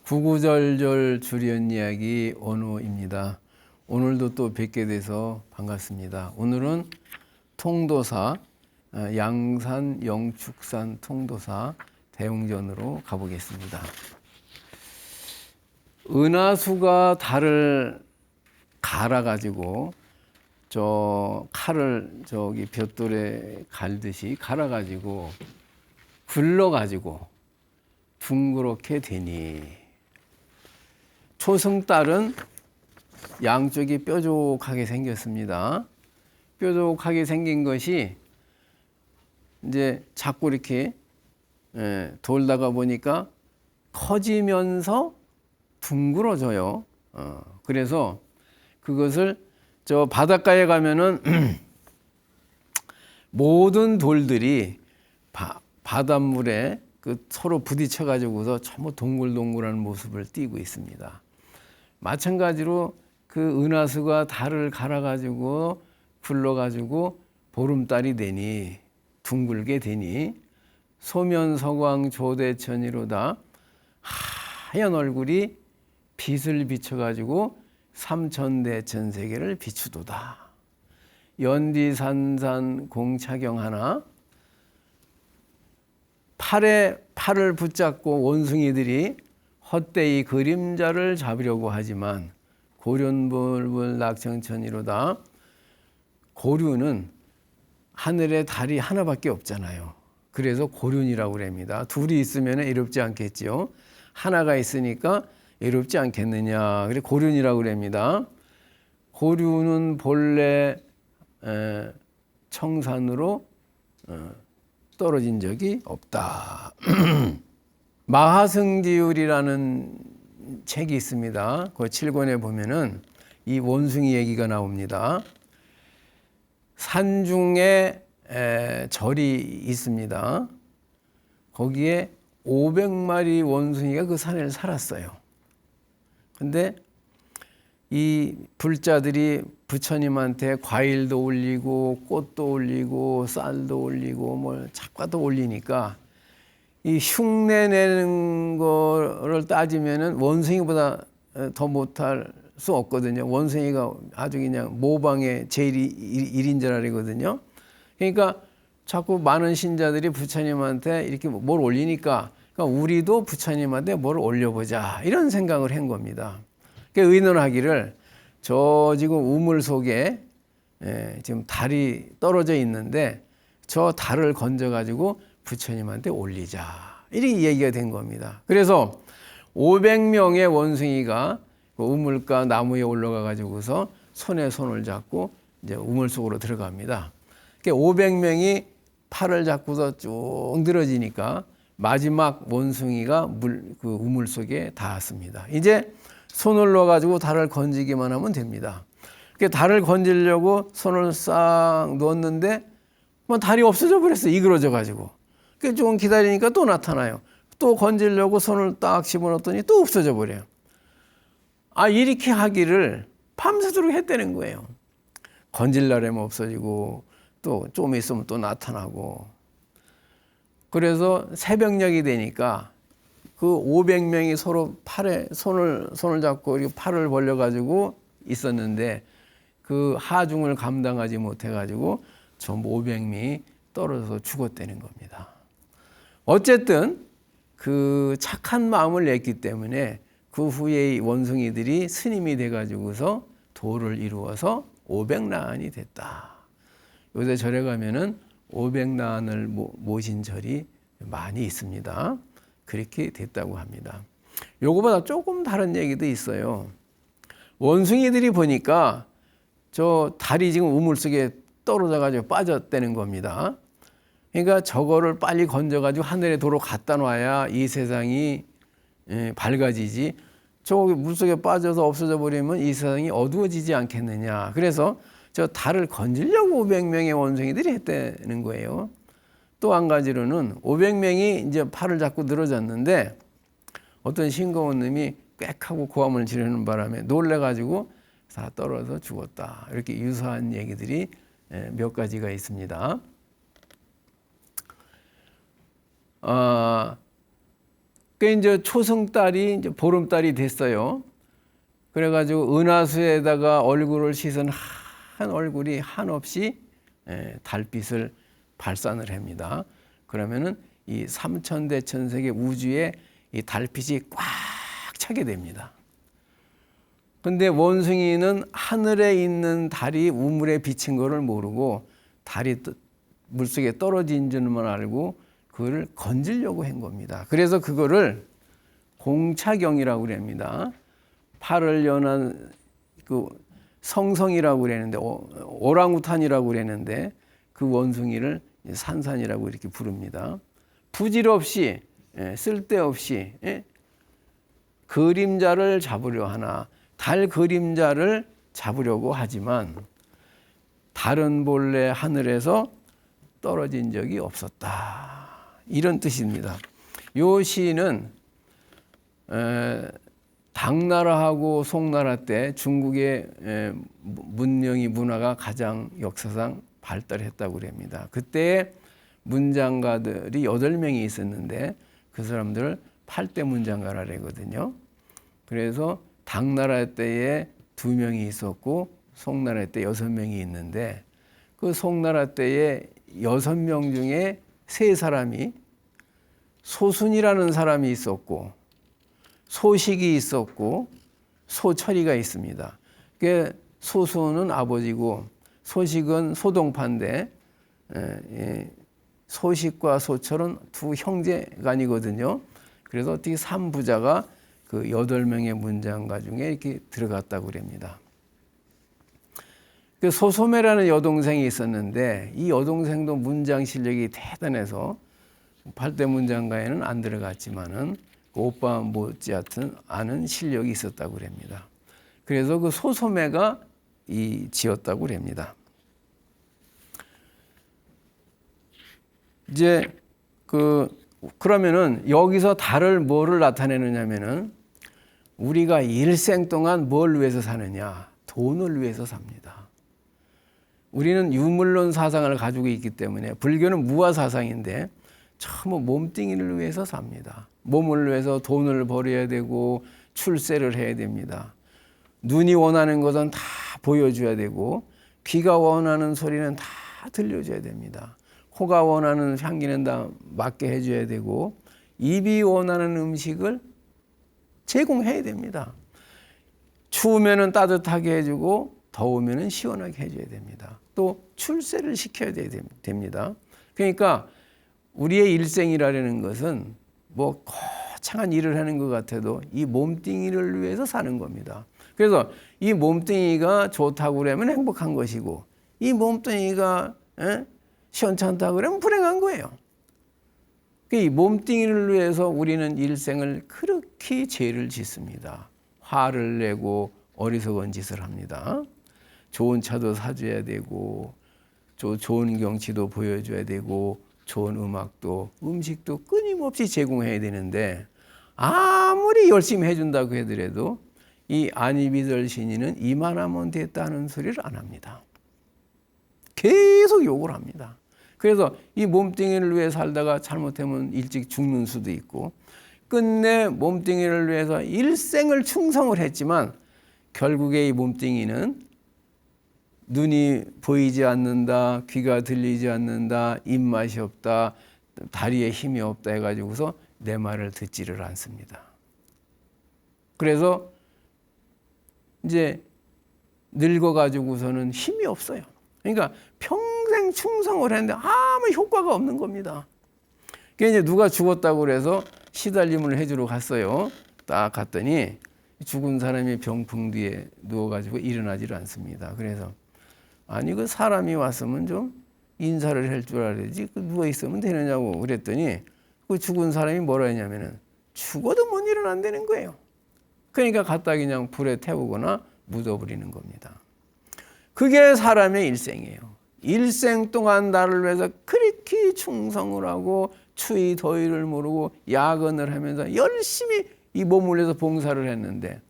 구구절절 줄연 이야기 원호입니다. 오늘도 또 뵙게 돼서 반갑습니다. 오늘은 통도사 양산 영축산 통도사 대웅전으로 가보겠습니다. 은하수가 달을 갈아가지고 저 칼을 저기 벽돌에 갈듯이 갈아가지고 굴러가지고 둥그렇게 되니 초승달은 양쪽이 뾰족하게 생겼습니다. 뾰족하게 생긴 것이 이제 자꾸 이렇게 돌다가 보니까 커지면서 둥그러져요. 그래서 그것을 저 바닷가에 가면은 모든 돌들이 바닷물에 서로 부딪혀 가지고서 전부 동글동글한 모습을 띠고 있습니다. 마찬가지로 그 은하수가 달을 갈아 가지고 굴러 가지고 보름달이 되니 둥글게 되니 소면서광 조대천이로다 하얀 얼굴이 빛을 비춰 가지고 삼천대천 세계를 비추도다. 연디산산 공차경하나 팔을 붙잡고 원숭이들이 헛되이 그림자를 잡으려고 하지만 고륜불불 낙청천이로다. 고륜은 하늘에 달이 하나밖에 없잖아요. 그래서 고륜이라고 그럽니다. 둘이 있으면 이롭지 않겠지요. 하나가 있으니까 이롭지 않겠느냐. 그래서 고륜이라고 그럽니다. 고륜은 본래 청산으로 떨어진 적이 없다. 마하승지율이라는 책이 있습니다. 그 7권에 보면은 이 원숭이 얘기가 나옵니다. 산중에 절이 있습니다. 거기에 500마리 원숭이가 그 산에 살았어요. 근데 이 불자들이 부처님한테 과일도 올리고 꽃도 올리고 쌀도 올리고 뭘 잡과도 올리니까 이 흉내 내는 거를 따지면은 원숭이보다 더 못할 수 없거든요. 원숭이가 아주 그냥 모방의 제일 1인자라거든요. 그러니까 자꾸 많은 신자들이 부처님한테 이렇게 뭘 올리니까 그러니까 우리도 부처님한테 뭘 올려보자 이런 생각을 한 겁니다. 의논하기를 저 지금 우물 속에 지금 달이 떨어져 있는데 저 달을 건져 가지고 부처님한테 올리자 이렇게 얘기가 된 겁니다. 그래서 500명의 원숭이가 그 우물가 나무에 올라가 가지고서 손에 손을 잡고 이제 우물 속으로 들어갑니다. 500명이 팔을 잡고서 쭉 늘어지니까 마지막 원숭이가 그 우물 속에 닿았습니다. 이제 손을 넣어가지고 달을 건지기만 하면 됩니다. 달을 건지려고 손을 싹 넣었는데 뭐 달이 없어져 버렸어요. 이그러져가지고. 좀 기다리니까 또 나타나요. 또 건지려고 손을 딱 집어넣었더니 또 없어져 버려요. 이렇게 하기를 밤새도록 했다는 거예요. 건질 날에만 없어지고 또 좀 있으면 또 나타나고. 그래서 새벽녘이 되니까 그 500명이 서로 팔에 손을 잡고 이렇게 팔을 벌려가지고 있었는데 그 하중을 감당하지 못해가지고 전부 500명이 떨어져서 죽었다는 겁니다. 어쨌든 그 착한 마음을 냈기 때문에 그 후에 원숭이들이 스님이 돼가지고서 도를 이루어서 500난이 됐다. 요새 절에 가면은 500난을 모신 절이 많이 있습니다. 그렇게 됐다고 합니다. 요거보다 조금 다른 얘기도 있어요. 원숭이들이 보니까 저 달이 지금 우물 속에 떨어져 가지고 빠졌다는 겁니다. 그러니까 저거를 빨리 건져 가지고 하늘에 도로 갖다 놔야 이 세상이 밝아지지. 저 물속에 빠져서 없어져 버리면 이 세상이 어두워지지 않겠느냐. 그래서 저 달을 건지려고 500명의 원숭이들이 했다는 거예요. 또 한 가지로는 500명이 이제 팔을 잡고 늘어졌는데 어떤 싱거운 놈이 꽥하고 고함을 지르는 바람에 놀래가지고 다 떨어져 죽었다. 이렇게 유사한 얘기들이 몇 가지가 있습니다. 그 이제 초승달이 이제 보름달이 됐어요. 그래가지고 은하수에다가 얼굴을 씻은 한 얼굴이 한없이 달빛을 발산을 합니다. 그러면은 이 삼천대천색의 우주에 이 달빛이 꽉 차게 됩니다. 근데 원숭이는 하늘에 있는 달이 우물에 비친 거를 모르고 달이 물속에 떨어진 줄만 알고 그거를 건지려고 한 겁니다. 그래서 그거를 공차경이라고 그럽니다. 팔을 연한 그 성성이라고 그랬는데 오랑우탄이라고 그랬는데 그 원숭이를 산산이라고 이렇게 부릅니다. 부질없이 쓸데없이 그림자를 잡으려 하나 달 그림자를 잡으려고 하지만 달은 본래 하늘에서 떨어진 적이 없었다. 이런 뜻입니다. 요 시는 당나라하고 송나라 때 중국의 문명이 문화가 가장 역사상 발달했다고 합니다. 그때 문장가들이 8명이 있었는데 그 사람들을 8대 문장가라 그러거든요. 그래서 당나라 때에 2명이 있었고 송나라 때 6명이 있는데 그 송나라 때에 6명 중에 3사람이 소순이라는 사람이 있었고 소식이 있었고 소철이가 있습니다. 소순은 아버지고 소식은 소동파인데 소식과 소철은 2 형제간이거든요. 그래서 어떻게 3부자가 그 8명의 문장가 중에 이렇게 들어갔다고 그럽니다. 그 소소매라는 여동생이 있었는데 이 여동생도 문장 실력이 대단해서 8대 문장가에는 안 들어갔지만은 그 오빠 못지않은 아는 실력이 있었다고 그럽니다. 그래서 그 소소매가 지었다고 그럽니다. 이제 그러면은 여기서 달을 뭐를 나타내느냐면은 우리가 일생 동안 뭘 위해서 사느냐? 돈을 위해서 삽니다. 우리는 유물론 사상을 가지고 있기 때문에 불교는 무아 사상인데 전부 몸뚱이를 위해서 삽니다. 몸을 위해서 돈을 벌어야 되고 출세를 해야 됩니다. 눈이 원하는 것은 다 보여줘야 되고 귀가 원하는 소리는 다 들려줘야 됩니다. 코가 원하는 향기는 다 맡게 해줘야 되고 입이 원하는 음식을 제공해야 됩니다. 추우면은 따뜻하게 해주고 더우면은 시원하게 해줘야 됩니다. 또 출세를 시켜야 됩니다. 그러니까 우리의 일생이라는 것은 뭐 거창한 일을 하는 것 같아도 이 몸뚱이를 위해서 사는 겁니다. 그래서 이 몸뚱이가 좋다고 그러면 행복한 것이고 이 몸뚱이가 시원찮다고 그러면 불행한 거예요. 이 몸뚱이를 위해서 우리는 일생을 그렇게 죄를 짓습니다. 화를 내고 어리석은 짓을 합니다. 좋은 차도 사줘야 되고 좋은 경치도 보여줘야 되고 좋은 음악도 음식도 끊임없이 제공해야 되는데 아무리 열심히 해준다고 하더라도 이 안이비들 신이는 이만하면 됐다는 소리를 안 합니다. 계속 욕을 합니다. 그래서 이 몸뚱이를 위해 살다가 잘못하면 일찍 죽는 수도 있고 끝내 몸뚱이를 위해서 일생을 충성을 했지만 결국에 이 몸뚱이는 눈이 보이지 않는다, 귀가 들리지 않는다, 입맛이 없다, 다리에 힘이 없다 해가지고서 내 말을 듣지를 않습니다. 그래서 이제 늙어가지고서는 힘이 없어요. 그러니까 평생 충성을 했는데 아무 효과가 없는 겁니다. 그러니까 이제 누가 죽었다고 그래서 시달림을 해주러 갔어요. 딱 갔더니 죽은 사람이 병풍 뒤에 누워가지고 일어나질 않습니다. 그래서 아니 그 사람이 왔으면 좀 인사를 할 줄 알아야지 누워 있으면 되느냐고 그랬더니 그 죽은 사람이 뭐라 했냐면은 죽어도 못 일어난다는 거예요. 그러니까 갖다 그냥 불에 태우거나 묻어버리는 겁니다. 그게 사람의 일생이에요. 일생 동안 나를 위해서 그렇게 충성을 하고 추위 더위를 모르고 야근을 하면서 열심히 이 몸을 위해서 봉사를 했는데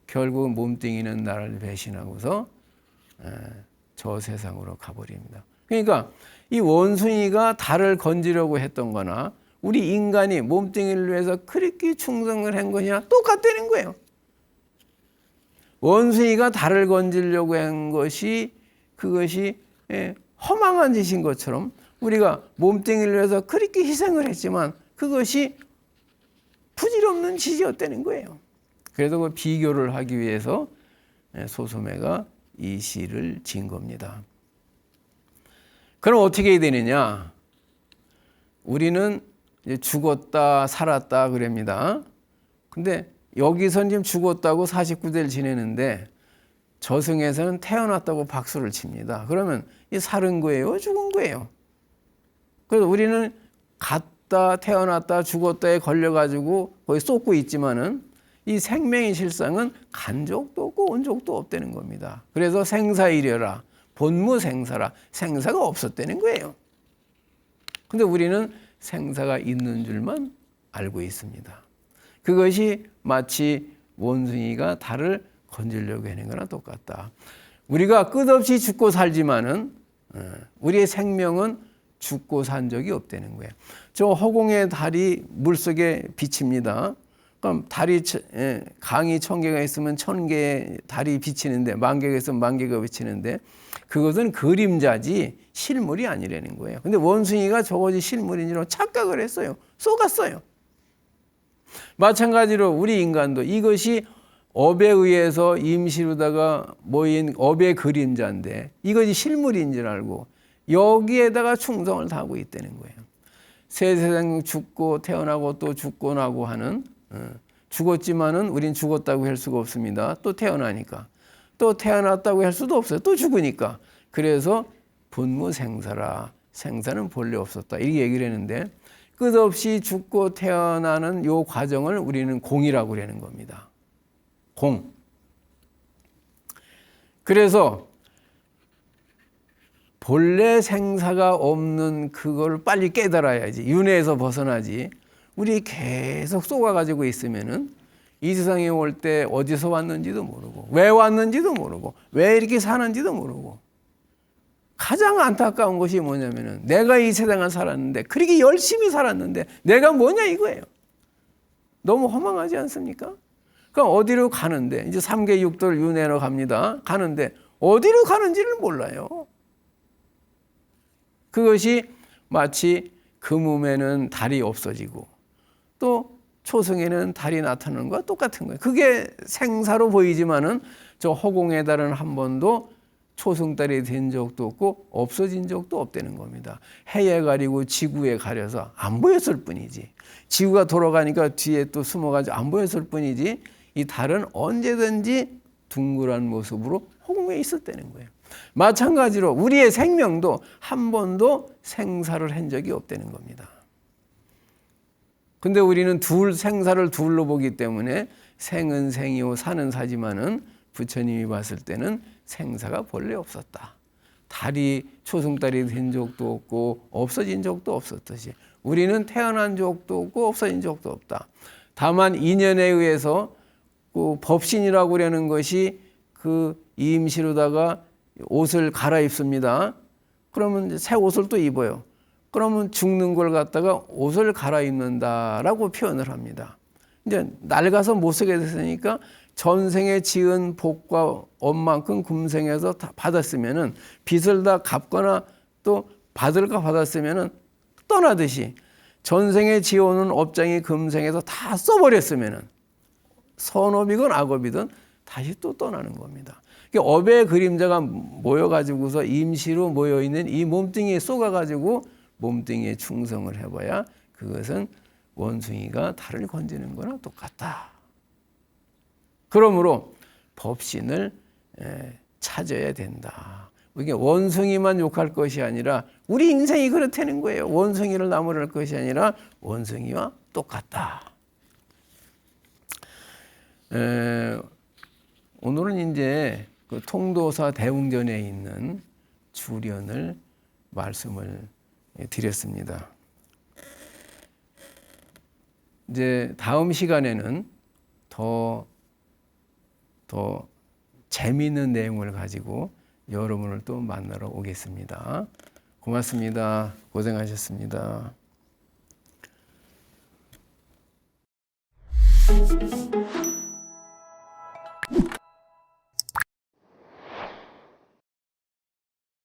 결국 몸뚱이는 나를 배신하고서 저 세상으로 가버립니다. 그러니까 이 원숭이가 달을 건지려고 했던 거나 우리 인간이 몸뚱이를 위해서 그렇게 충성을 한 것이나 똑같다는 거예요. 원숭이가 달을 건지려고 한 것이 그것이 허망한 짓인 것처럼 우리가 몸뚱이를 위해서 그렇게 희생을 했지만 그것이 부질없는 짓이었다는 거예요. 그래서 그 비교를 하기 위해서 소소매가 이 시를 지은 겁니다. 그럼 어떻게 해야 되느냐? 우리는 이제 죽었다 살았다 그럽니다. 근데 여기선 지금 죽었다고 49대를 지내는데 저승에서는 태어났다고 박수를 칩니다. 그러면 이 살은 거예요? 죽은 거예요? 그래서 우리는 갔다 태어났다 죽었다에 걸려가지고 거기 쏟고 있지만은 이 생명의 실상은 간 적도 없고 온 적도 없다는 겁니다. 그래서 생사이려라 본무생사라 생사가 없었다는 거예요. 근데 우리는 생사가 있는 줄만 알고 있습니다. 그것이 마치 원숭이가 달을 건지려고 하는 거나 똑같다. 우리가 끝없이 죽고 살지만은 우리의 생명은 죽고 산 적이 없다는 거예요. 저 허공의 달이 물속에 비칩니다. 그럼 달이 강이 1000개가 있으면 1000개의 달이 비치는데 10,000개가 있으면 10,000개가 비치는데 그것은 그림자지 실물이 아니라는 거예요. 근데 원숭이가 저것이 실물인 줄 착각을 했어요. 속았어요. 마찬가지로 우리 인간도 이것이 업에 의해서 임시로다가 모인 업의 그림자인데 이것이 실물인 줄 알고 여기에다가 충성을 다하고 있다는 거예요. 새 세상 죽고 태어나고 또 죽고 나고 하는 죽었지만은 우린 죽었다고 할 수가 없습니다. 또 태어나니까. 또 태어났다고 할 수도 없어요. 또 죽으니까. 그래서 분무생사라. 생사는 본래 없었다. 이렇게 얘기를 했는데 끝없이 죽고 태어나는 요 과정을 우리는 공이라고 그러는 겁니다. 공. 그래서 본래 생사가 없는 그걸 빨리 깨달아야지. 윤회에서 벗어나지. 우리 계속 쏘아가지고 있으면은 이 세상에 올 때 어디서 왔는지도 모르고 왜 왔는지도 모르고 왜 이렇게 사는지도 모르고 가장 안타까운 것이 뭐냐면은 내가 이 세상을 살았는데 그렇게 열심히 살았는데 내가 뭐냐 이거예요. 너무 허망하지 않습니까? 그럼 어디로 가는데 이제 3계 6도를 윤회로 갑니다. 가는데 어디로 가는지를 몰라요. 그것이 마치 그 몸에는 달이 없어지고 또 초승에는 달이 나타나는 것과 똑같은 거예요. 그게 생사로 보이지만은 저 허공의 달은 한 번도 초승달이 된 적도 없고 없어진 적도 없다는 겁니다. 해에 가리고 지구에 가려서 안 보였을 뿐이지. 지구가 돌아가니까 뒤에 또 숨어가지고 안 보였을 뿐이지 이 달은 언제든지 둥그런 모습으로 허공에 있었다는 거예요. 마찬가지로 우리의 생명도 한 번도 생사를 한 적이 없다는 겁니다. 근데 우리는 생사를 둘로 보기 때문에 생은 생이요 사는 사지만은 부처님이 봤을 때는 생사가 본래 없었다. 달이 초승달이 된 적도 없고 없어진 적도 없었듯이 우리는 태어난 적도 없고 없어진 적도 없다. 다만 인연에 의해서 그 법신이라고 그러는 것이 그 임시로다가 옷을 갈아입습니다. 그러면 새 옷을 또 입어요. 그러면 죽는 걸 갖다가 옷을 갈아입는다라고 표현을 합니다. 이제 낡아서 못 쓰게 됐으니까 전생에 지은 복과 업만큼 금생에서 다 받았으면은 빚을 다 갚거나 또 받을까 받았으면은 떠나듯이 전생에 지어오는 업장이 금생에서 다 써버렸으면은 선업이건 악업이든 다시 또 떠나는 겁니다. 업의 그림자가 모여가지고서 임시로 모여있는 이 몸뚱이에 쏘가가지고 몸뚱이에 충성을 해봐야 그것은 원숭이가 달을 건지는 거나 똑같다. 그러므로 법신을 찾아야 된다. 이게 원숭이만 욕할 것이 아니라 우리 인생이 그렇다는 거예요. 원숭이를 나무랄 것이 아니라 원숭이와 똑같다. 오늘은 이제 그 통도사 대웅전에 있는 주련을 말씀을 드렸습니다. 이제 다음 시간에는 더 재미있는 내용을 가지고 여러분을 또 만나러 오겠습니다. 고맙습니다. 고생하셨습니다.